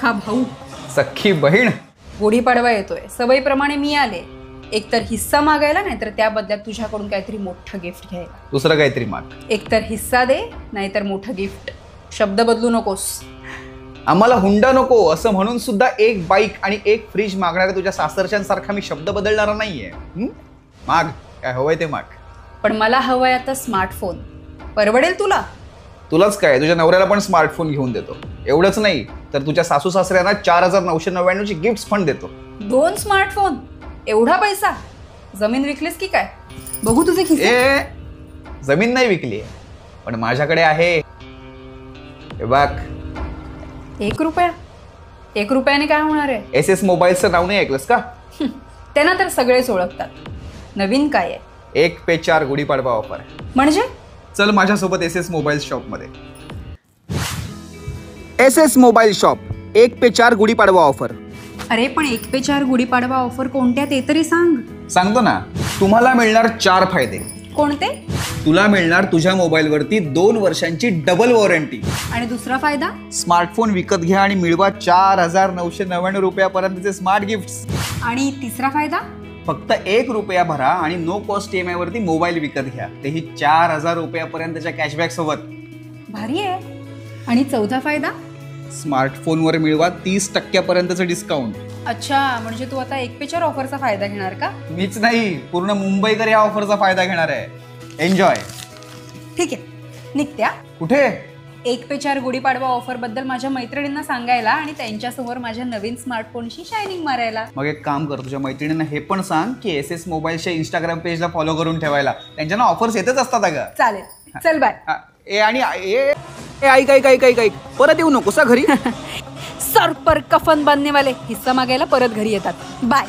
सख्खा भाऊ, सख्खी बहीण. गुढीपाडवा येतोय, सवयीप्रमाणे मी आले. एकतर हिस्सा मागायला, नाहीतर त्या बदल्यात तुझ्याकडून काहीतरी मोठं गिफ्ट घ्यायला. दुसरं काहीतरी माग. एकतर हिस्सा दे, नाहीतर मोठं गिफ्ट. शब्द बदलू नकोस. आम्हाला हुंडा नको असं म्हणून सुद्धा एक बाईक आणि एक फ्रीज मागणाऱ्या तुझ्या सासरच्यांसारखा मी शब्द बदलणारा नाहीये. माग, काय हवंय ते माग. पण मला हवंय आता स्मार्टफोन. परवडेल तुला? तुलाच काय, तुझ्या नवऱ्याला पण स्मार्टफोन घेऊन देतो. एवढंच नाही तर तुझ्या सासू सासऱ्यांना 4,999ची गिफ्ट पण देतो. 2 स्मार्टफोन, एवढा पैसा? जमीन विकलीस की काय? बघू तुझे खिसे. जमीन नाही विकली, पण माझ्याकडे आहे. हे बघ. 1 रुपया? 1 रुपयाने काय होणार आहे? SS मोबाईलचं नाव नाही ऐकलंस का? त्यांना तर सगळेच ओळखतात. नवीन काय आहे? 1 पे 4 गुढीपाडवा ऑफर. म्हणजे? चल माझ्यासोबत SS मोबाईल शॉप मध्ये. SS मोबाईल शॉप, 1 पे 4 गुढीपाडवा ऑफर. अरे पण 1 पे 4 गुढीपाडवा ऑफर कोणत्या ते तरी सांग. सांगतो ना. तुम्हाला मिळणार 4 फायदे. कोणते? तुला मिळणार तुझ्या मोबाईलवरती 2 वर्षांची डबल वॉरंटी. आणि दुसरा फायदा? स्मार्टफोन विकत घ्या आणि मिळवा 4,999 रुपयापर्यंतचे स्मार्ट गिफ्ट. आणि तिसरा फायदा? फक्त 1 रुपया भरा आणि नो कॉस्ट EMI वरती मोबाईल विकत घ्या, तेही 4,000 रुपयापर्यंतच्या कॅशबॅक सोबत. भारी आहे. आणि चौथा फायदा? स्मार्टफोनवर मिळवा 30% डिस्काउंट. अच्छा, म्हणजे तू आता 1 पे 4 ऑफरचा फायदा घेणार का? मीच नाही, पूर्ण मुंबईकर या ऑफरचा फायदा घेणार आहे. एन्जॉय. ठीक आहे, निघत्या. कुठे? 1 पे 4 गुढीपाडवा ऑफर बद्दल माझ्या मैत्रिणींना सांगायला आणि त्यांच्यासमोर माझ्या नवीन स्मार्टफोनशी शायनिंग मारायला. मग एक काम कर, तुझ्या मैत्रिणींना हे पण सांग की SS मोबाईलच्या इंस्टाग्राम पेजला फॉलो करून ठेवायला. त्यांच्या ऑफर्स येतच असतात अगं. चालेल, चल बाय. ऐक परत येऊ नकोस घरी. सर पर कफन बांधने वाले हिस्सा मागायला परत घरी येतात. बाय.